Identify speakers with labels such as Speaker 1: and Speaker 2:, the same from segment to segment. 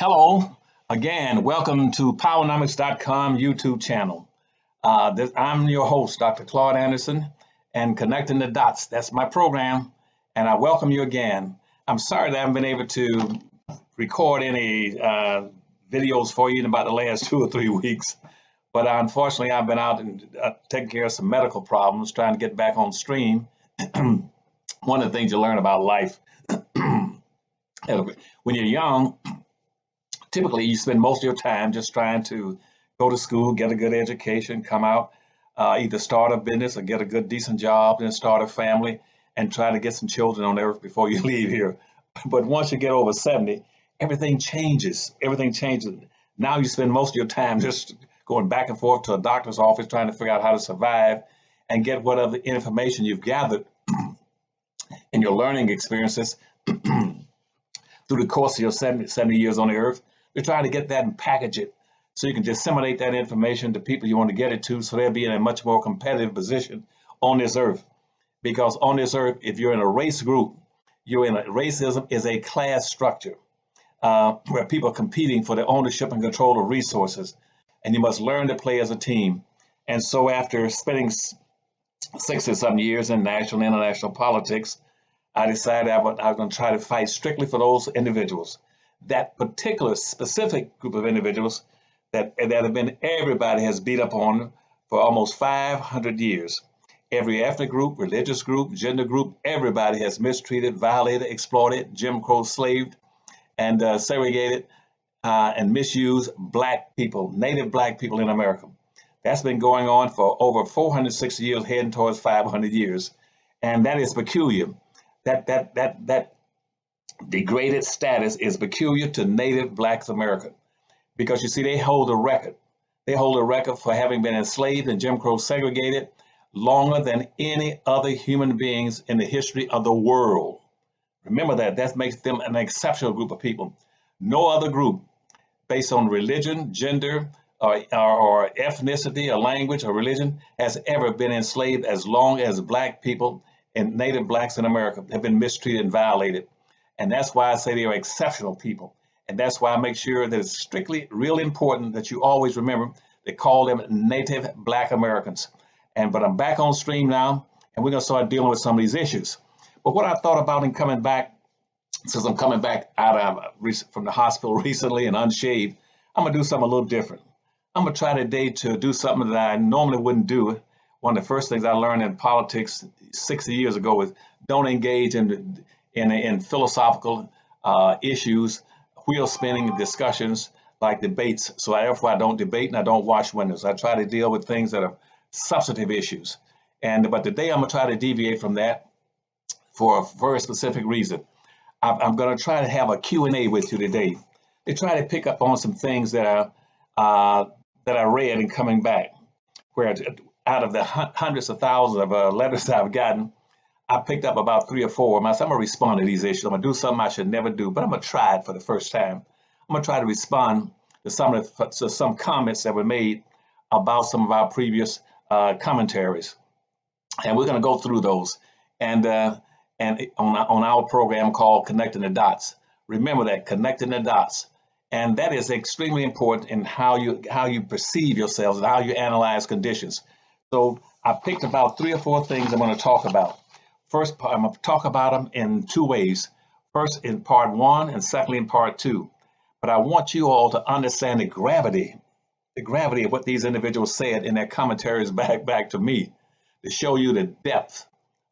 Speaker 1: Hello again. Welcome to Powernomics.com YouTube channel. I'm your host, Dr. Claude Anderson, and Connecting the Dots. That's my program, and I welcome you again. I'm sorry that I haven't been able to record any videos for you in about the last 2 or 3 weeks, but unfortunately, I've been out and taking care of some medical problems, trying to get back on stream. One of the things you learn about life when you're young, typically you spend most of your time just trying to go to school, get a good education, come out, either start a business or get a good, decent job, then start a family and try to get some children on earth before you leave here. But once you get over 70, everything changes. Everything changes. Now you spend most of your time just going back and forth to a doctor's office trying to figure out how to survive and get whatever information you've gathered in your learning experiences through the course of your 70 years on the earth. You're trying to get that and package it so you can disseminate that information to people you want to get it to, so they'll be in a much more competitive position on this earth. Because on this earth, if you're in a race group, racism is a class structure where people are competing for the ownership and control of resources, and you must learn to play as a team. And so after spending 6 or 7 years in national and international politics, I decided I was going to try to fight strictly for those individuals, that particular specific group of individuals that have been, everybody has beat up on for almost 500 years. Every ethnic group, religious group, gender group, everybody has mistreated, violated, exploited, Jim Crow slaved, and segregated and misused Black people, native Black people in America. That's been going on for over 460 years, heading towards 500 years. And that is peculiar. That degraded status is peculiar to native Black America, because you see, they hold a record. They hold a record for having been enslaved and Jim Crow segregated longer than any other human beings in the history of the world. Remember that. That makes them an exceptional group of people. No other group, based on religion, gender, or ethnicity, or language, or religion, has ever been enslaved as long as Black people and native Blacks in America have been mistreated and violated. And that's why I say they are exceptional people. And that's why I make sure that it's strictly real important that you always remember they call them native Black Americans. But I'm back on stream now, and we're going to start dealing with some of these issues. But what I thought about in coming back, since I'm coming back from the hospital recently and unshaved, I'm going to do something a little different. I'm going to try today to do something that I normally wouldn't do. One of the first things I learned in politics 60 years ago was don't engage in philosophical issues, wheel spinning discussions like debates. So therefore I don't debate and I don't wash windows. I try to deal with things that are substantive issues. But today I'm going to try to deviate from that for a very specific reason. I'm going to try to have a Q&A with you today to try to pick up on some things that I read in coming back, where out of the hundreds of thousands of letters I've gotten, I picked up about 3 or 4. I'm going to respond to these issues. I'm going to do something I should never do, but I'm going to try it for the first time. I'm going to try to respond to some comments that were made about some of our previous commentaries, and we're going to go through those. And on our program called Connecting the Dots. Remember that, connecting the dots, and that is extremely important in how you perceive yourselves and how you analyze conditions. So I picked about 3 or 4 things I'm going to talk about. First, I'm going to talk about them in 2 ways. First in part 1 and secondly in part 2. But I want you all to understand the gravity of what these individuals said in their commentaries back to me, to show you the depth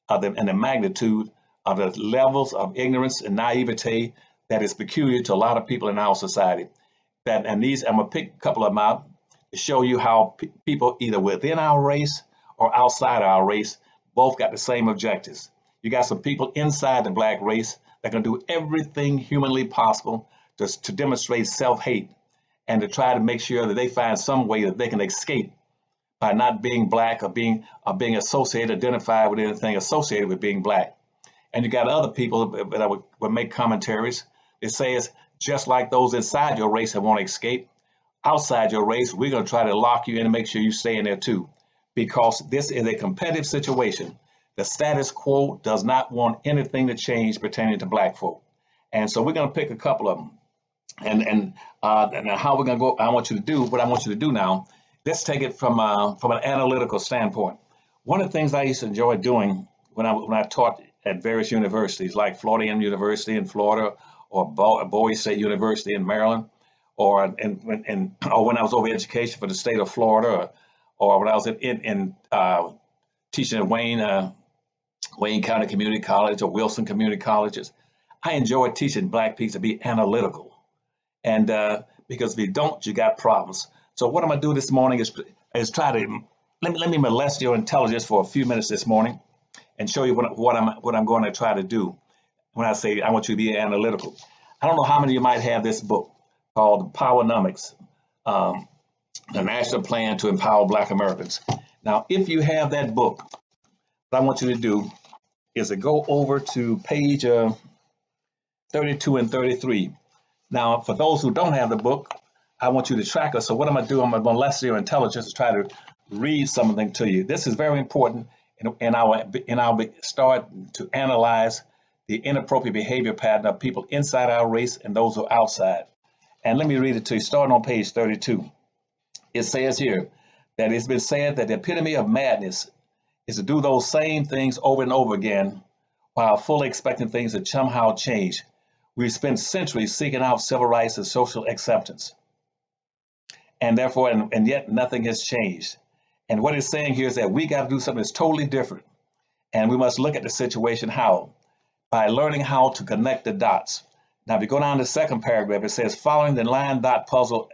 Speaker 1: of them and the magnitude of the levels of ignorance and naivete that is peculiar to a lot of people in our society. I'm going to pick a couple of them out to show you how people either within our race or outside our race both got the same objectives. You got some people inside the Black race that can do everything humanly possible to demonstrate self-hate and to try to make sure that they find some way that they can escape by not being Black or being associated, identified with anything associated with being Black. And you got other people that would make commentaries. It says, just like those inside your race that want to escape, outside your race, we're going to try to lock you in and make sure you stay in there too, because this is a competitive situation. The status quo does not want anything to change pertaining to Black folk. And so we're going to pick a couple of them. And how we're going to go, I want you to do what I want you to do now. Let's take it from an analytical standpoint. One of the things I used to enjoy doing when I taught at various universities, like Florida University in Florida, or Bowie State University in Maryland, or when I was over education for the state of Florida, or when I was teaching at Wayne County Community College or Wilson Community Colleges. I enjoyed teaching Black people to be analytical. And because if you don't, you got problems. So what I'm gonna do this morning is try to let me molest your intelligence for a few minutes this morning and show you what I'm going to try to do when I say I want you to be analytical. I don't know how many of you might have this book called Powernomics, um, the National Plan to Empower Black Americans. Now, if you have that book, what I want you to do is to go over to page 32 and 33. Now, for those who don't have the book, I want you to track us. So what I'm going to do, I'm going to molest your intelligence to try to read something to you. This is very important, and I'll start to analyze the inappropriate behavior pattern of people inside our race and those who are outside. And let me read it to you, starting on page 32. It says here that it's been said that the epitome of madness is to do those same things over and over again while fully expecting things to somehow change. We've spent centuries seeking out civil rights and social acceptance, and therefore, and yet nothing has changed. And what it's saying here is that we got to do something that's totally different. And we must look at the situation how? By learning how to connect the dots. Now, if you go down to the second paragraph, it says, following the line dot puzzle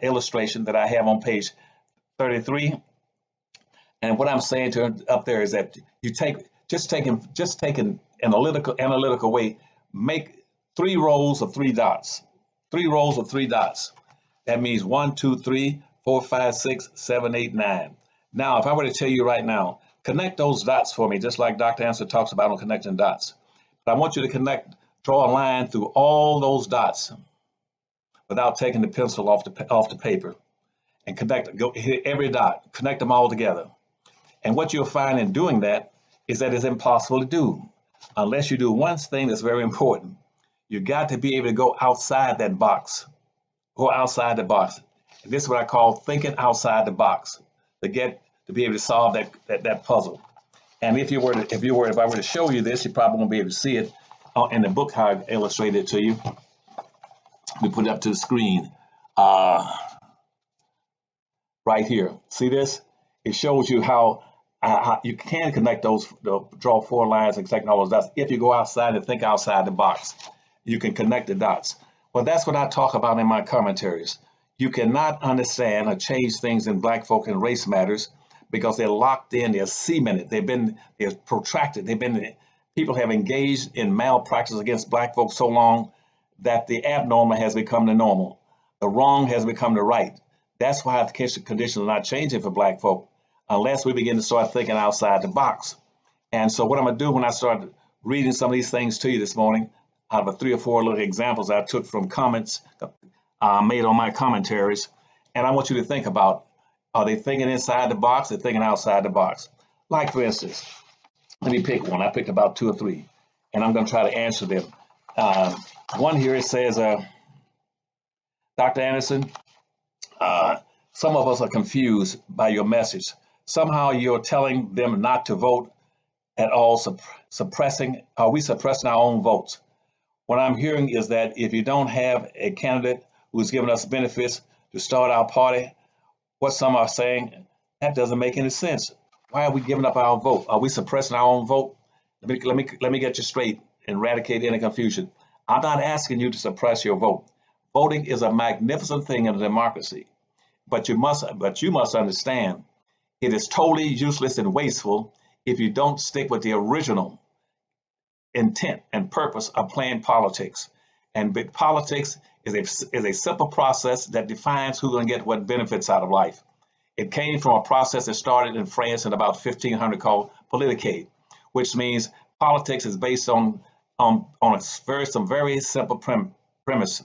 Speaker 1: illustration that I have on page 33. And what I'm saying to up there is that you just take an analytical way, make 3 rows of 3 dots. 3 rows of 3 dots. That means 1, 2, 3, 4, 5, 6, 7, 8, 9. Now, if I were to tell you right now, connect those dots for me, just like Dr. Anderson talks about on connecting dots. But I want you to draw a line through all those dots without taking the pencil off the paper, and hit every dot, connect them all together. And what you'll find in doing that is that it's impossible to do unless you do one thing that's very important. You got to be able to go outside that box. Go outside the box. And this is what I call thinking outside the box to be able to solve that puzzle. And if I were to show you this, you probably won't be able to see it in the book how I illustrated it to you. We put it up to the screen right here. See this? It shows you how you can connect draw 4 lines and connect all those dots. If you go outside and think outside the box, you can connect the dots. Well, that's what I talk about in my commentaries. You cannot understand or change things in Black folk and race matters because they're locked in, they're cemented, they're protracted, people have engaged in malpractice against Black folk so long that the abnormal has become the normal. The wrong has become the right. That's why the conditions are not changing for Black folk unless we begin to start thinking outside the box. And so what I'm going to do when I start reading some of these things to you this morning, out of 3 or 4 little examples I took from comments made on my commentaries, and I want you to think about, are they thinking inside the box or thinking outside the box? Like, for instance, let me pick one. I picked about 2 or 3, and I'm going to try to answer them. One here, it says, Dr. Anderson, some of us are confused by your message. Somehow you're telling them not to vote at all, are we suppressing our own votes? What I'm hearing is that if you don't have a candidate who's given us benefits to start our party, what some are saying, that doesn't make any sense. Why are we giving up our vote? Are we suppressing our own vote? Let me get you straight and eradicate any confusion. I'm not asking you to suppress your vote. Voting is a magnificent thing in a democracy, but you must understand it is totally useless and wasteful if you don't stick with the original intent and purpose of playing politics. And big politics is a simple process that defines who's going to get what benefits out of life. It came from a process that started in France in about 1500 called politicade, which means politics is based on some very simple premise,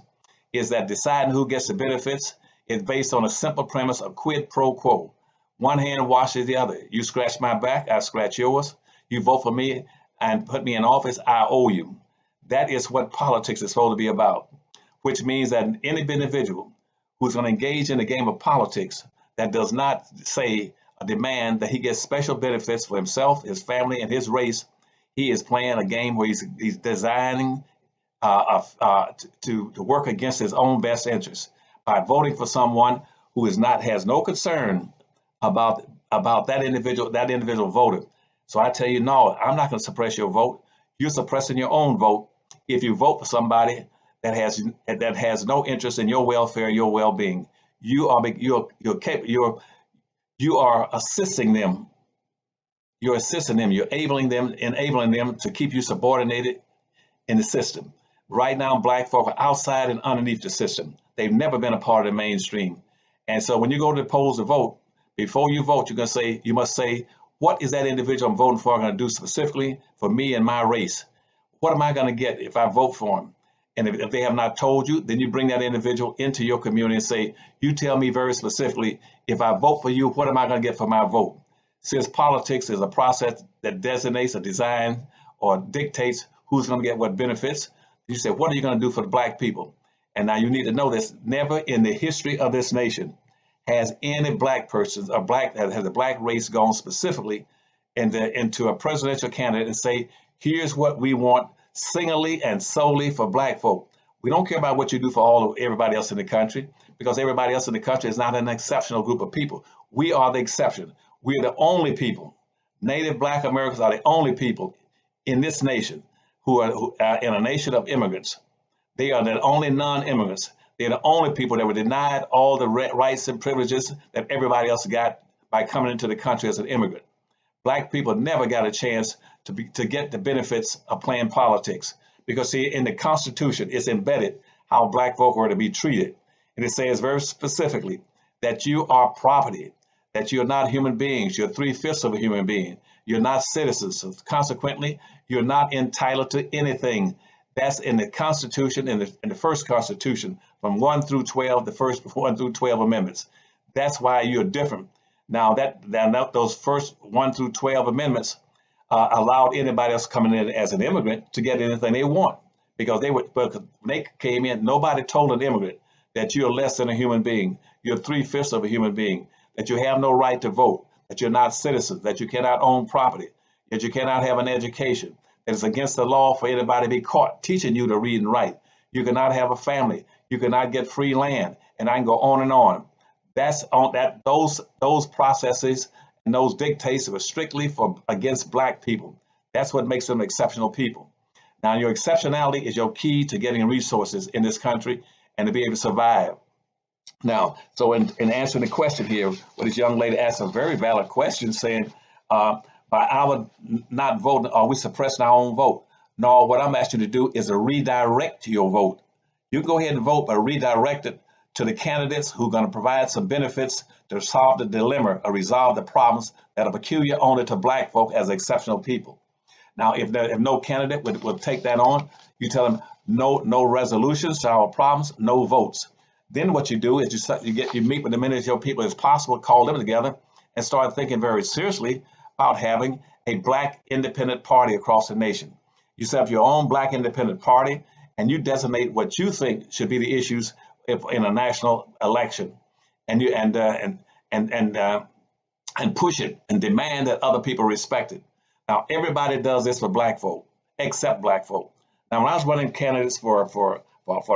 Speaker 1: is that deciding who gets the benefits is based on a simple premise of quid pro quo. One hand washes the other. You scratch my back, I scratch yours. You vote for me and put me in office, I owe you. That is what politics is supposed to be about. which means that any individual who's going to engage in the game of politics that does not say a demand that he gets special benefits for himself, his family, and his race, he is playing a game where he's designing to work against his own best interests by voting for someone who has no concern about that individual voter. So I tell you, no, I'm not going to suppress your vote. You're suppressing your own vote if you vote for somebody that has no interest in your welfare, your well-being. You are assisting them. You're assisting them. You're enabling them to keep you subordinated in the system. Right now, Black folk are outside and underneath the system. They've never been a part of the mainstream. And so when you go to the polls to vote, before you vote, you must say, what is that individual I'm voting for going to do specifically for me and my race? What am I going to get if I vote for him? And if they have not told you, then you bring that individual into your community and say, you tell me very specifically, if I vote for you, what am I going to get for my vote? Since politics is a process that designates or designs or dictates who's going to get what benefits, you say, what are you going to do for the Black people? And now you need to know this, never in the history of this nation has any Black person or has a Black race gone specifically into a presidential candidate and say, here's what we want singly and solely for Black folk. We don't care about what you do for everybody else in the country, because everybody else in the country is not an exceptional group of people. We are the exception. We're the only people. Native Black Americans are the only people in this nation who are in a nation of immigrants. They are the only non-immigrants. They're the only people that were denied all the rights and privileges that everybody else got by coming into the country as an immigrant. Black people never got a chance to get the benefits of playing politics, because see, in the Constitution, it's embedded how Black folk are to be treated. And it says very specifically that you are property, that you're not human beings. You're 3/5 of a human being. You're not citizens. So consequently, you're not entitled to anything. That's in the Constitution, in the first Constitution, from 1 through 12, the first 1 through 12 amendments. That's why you're different. Now those first 1 through 12 amendments allowed anybody else coming in as an immigrant to get anything they want, because when they came in, nobody told an immigrant that you're less than a human being. You're 3/5 of a human being, that you have no right to vote, that you're not citizens, that you cannot own property, that you cannot have an education, that it's against the law for anybody to be caught teaching you to read and write. You cannot have a family. You cannot get free land, and I can go on and on. Those processes and those dictates were strictly against Black people. That's what makes them exceptional people. Now, your exceptionality is your key to getting resources in this country and to be able to survive. Now, so in answering the question here, what this young lady asked a very valid question, saying, by our not voting, are we suppressing our own vote? No, what I'm asking you to do is to redirect your vote. You go ahead and vote, but redirect it to the candidates who are going to provide some benefits to solve the dilemma or resolve the problems that are peculiar only to Black folk as exceptional people. Now, if no candidate would take that on, you tell them no resolutions to our problems, no votes. Then what you do is you meet with as many of your people as possible, call them together, and start thinking very seriously about having a Black independent party across the nation. You set up your own Black independent party, and you designate what you think should be the issues in a national election, and push it and demand that other people respect it. Now, everybody does this for Black folk, except Black folk. Now, when I was running candidates for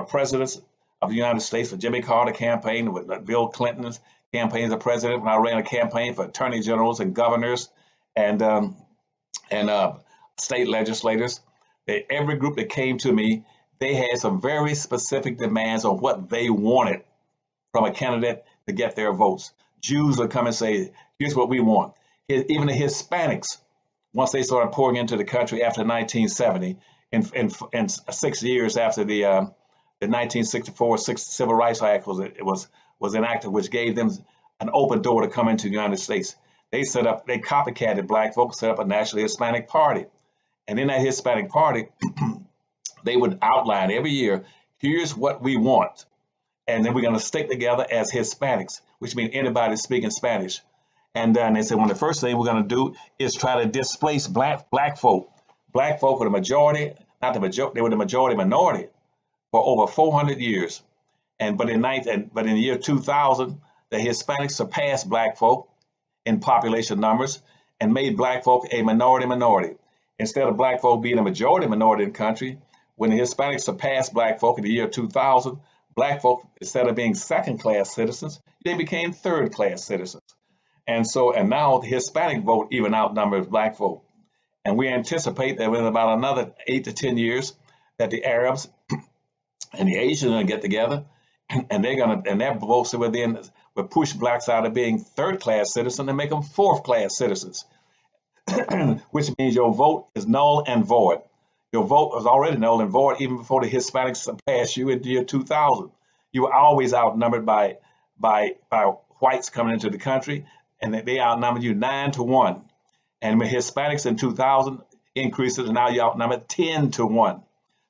Speaker 1: presidents of the United States, for Jimmy Carter campaign, with Bill Clinton's campaign as a president, when I ran a campaign for attorney generals and governors and state legislators, every group that came to me, they had some very specific demands on what they wanted from a candidate to get their votes. Jews would come and say, here's what we want. Even the Hispanics, once they started pouring into the country after 1970, and 6 years after the 1964 Civil Rights Act was enacted, which gave them an open door to come into the United States. They copycatted Black folks, set up a national Hispanic party. And in that Hispanic party, they would outline every year, here's what we want. And then we're going to stick together as Hispanics, which means anybody speaking Spanish. And then they said, well, the first thing we're going to do is try to displace black folk. Black folk were the majority, not the majority, they were the majority minority. for over 400 years. But in the year 2000, the Hispanics surpassed black folk in population numbers and made black folk a minority. Instead of black folk being a majority minority in the country, when the Hispanics surpassed black folk in the year 2000, black folk, instead of being second-class citizens, they became third-class citizens. And now the Hispanic vote even outnumbers black folk. And we anticipate that in about another 8 to 10 years, that the Arabs and the Asians are going to get together, and their votes will push blacks out of being third-class citizens and make them fourth-class citizens, which means your vote is null and void. Your vote was already null and void even before the Hispanics surpassed you in the year 2000. You were always outnumbered by whites coming into the country, and they outnumbered you 9-1. And when Hispanics in 2000 increases, and now you're outnumbered 10-1.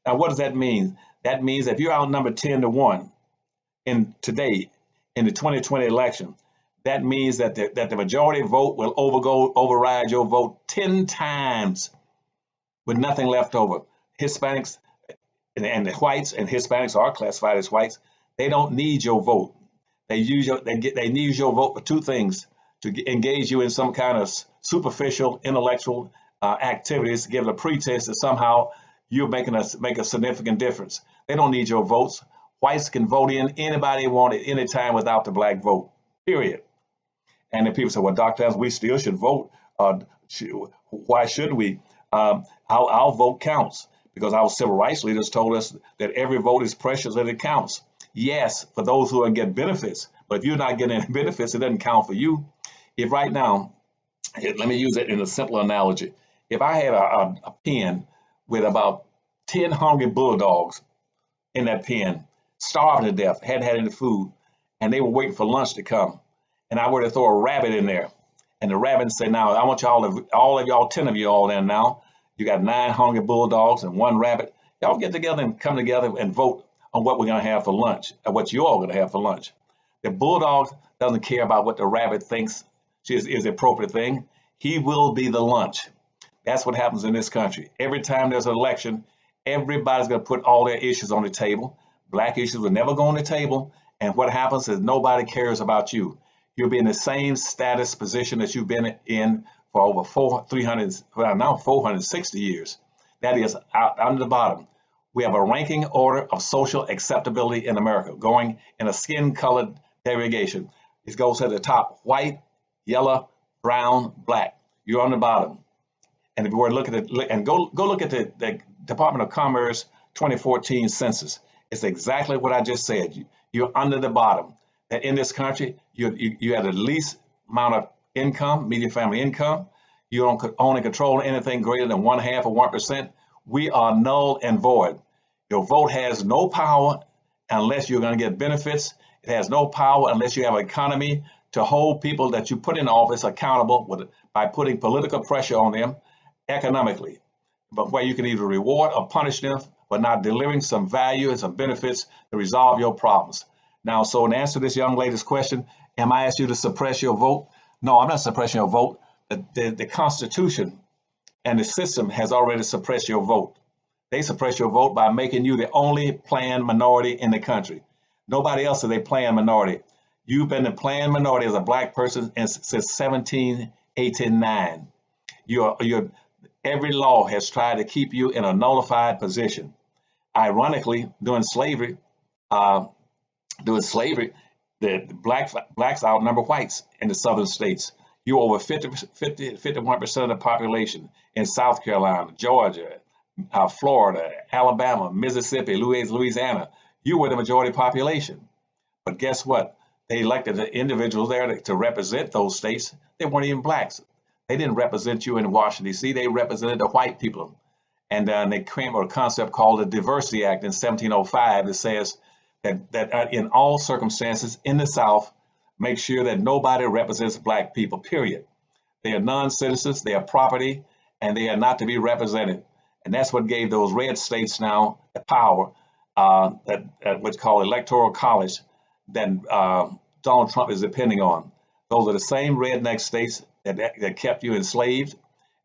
Speaker 1: Now, what does that mean? That means if you're outnumbered 10-1 today in the 2020 election, that means that the majority vote will override your vote 10 times with nothing left over. Hispanics and the whites, and Hispanics are classified as whites, they don't need your vote. They need your vote for two things: to engage you in some kind of superficial intellectual activities, to give a pretense that somehow you're make a significant difference. They don't need your votes. Whites can vote in anybody they want at any time without the black vote, period. And then people say, well, Dr. Adams, we still should vote. Why should we? Our vote counts, because our civil rights leaders told us that every vote is precious and it counts. Yes, for those who get benefits, but if you're not getting any benefits, it doesn't count for you. If right now, let me use it in a simple analogy. If I had a pen with about 10 hungry bulldogs in that pen, starving to death, hadn't had any food, and they were waiting for lunch to come, and I were to throw a rabbit in there, and the rabbit say, now, I want all of y'all, 10 of you all in now. You got 9 hungry bulldogs and 1 rabbit. Y'all get together and come together and vote on what we're going to have for lunch, or what you all going to have for lunch. The bulldog doesn't care about what the rabbit thinks is the appropriate thing. He will be the lunch. That's what happens in this country. Every time there's an election, everybody's going to put all their issues on the table. Black issues will never go on the table. And what happens is nobody cares about you. You'll be in the same status position that you've been in for over 460 years. That is out under the bottom. We have a ranking order of social acceptability in America, going in a skin-colored derogation. It goes to the top: white, yellow, brown, black. You're on the bottom. And if you were to look at it, and go look at the Department of Commerce 2014 census, it's exactly what I just said. You're under the bottom. That in this country, you have the least amount of income, median family income. You don't own and control anything greater than 1/2 of 1%. We are null and void. Your vote has no power unless you're going to get benefits. It has no power unless you have an economy to hold people that you put in office accountable by putting political pressure on them economically, but where you can either reward or punish them for not delivering some value and some benefits to resolve your problems. Now, so in answer to this young lady's question, am I asking you to suppress your vote? No, I'm not suppressing your vote. The Constitution and the system has already suppressed your vote. They suppress your vote by making you the only planned minority in the country. Nobody else is a planned minority. You've been a planned minority as a black person since 1789. Every law has tried to keep you in a nullified position. Ironically, during slavery, the blacks outnumber whites in the southern states. You're over 51% of the population in South Carolina, Georgia, Florida, Alabama, Mississippi, Louisiana. You were the majority population. But guess what? They elected the individuals there to represent those states. They weren't even blacks. They didn't represent you in Washington, D.C. They represented the white people. And they came up with a concept called the Diversity Act in 1705 that says that in all circumstances in the South, make sure that nobody represents black people, period. They are non-citizens, they are property, and they are not to be represented. And that's what gave those red states now the power, what's called electoral college, that Donald Trump is depending on. Those are the same redneck states that kept you enslaved.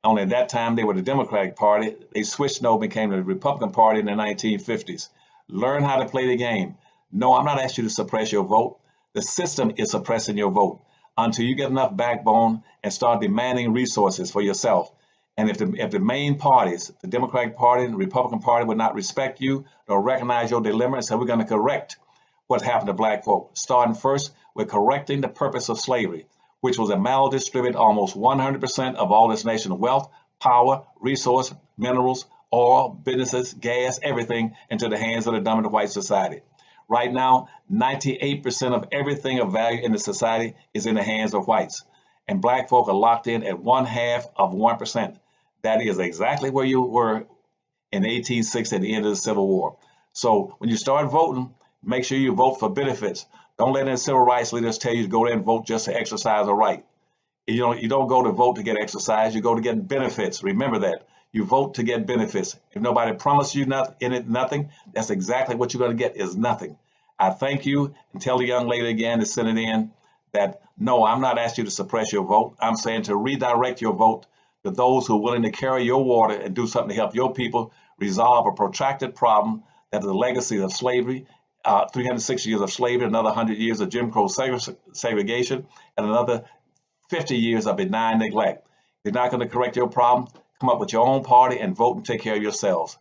Speaker 1: Only at that time they were the Democratic Party. They switched over, became the Republican Party in the 1950s. Learn how to play the game. No, I'm not asking you to suppress your vote. The system is suppressing your vote until you get enough backbone and start demanding resources for yourself. And if the main parties, the Democratic Party and the Republican Party, would not respect you or recognize your dilemma and say, we're going to correct what happened to black folk. Starting first with correcting the purpose of slavery, which was to maldistribute almost 100% of all this nation's wealth, power, resource, minerals, oil, businesses, gas, everything into the hands of the dominant white society. Right now, 98% of everything of value in the society is in the hands of whites. And black folk are locked in at 0.5%. That is exactly where you were in 1860 at the end of the Civil War. So when you start voting, make sure you vote for benefits. Don't let any civil rights leaders tell you to go there and vote just to exercise a right. You don't go to vote to get exercise, you go to get benefits. Remember that. You vote to get benefits. If nobody promised you nothing, that's exactly what you're going to get is nothing. I thank you and tell the young lady again to send it in that no, I'm not asking you to suppress your vote. I'm saying to redirect your vote to those who are willing to carry your water and do something to help your people resolve a protracted problem that is the legacy of slavery, 360 years of slavery, another 100 years of Jim Crow segregation, and another 50 years of benign neglect. If you're not going to correct your problem, come up with your own party and vote and take care of yourselves.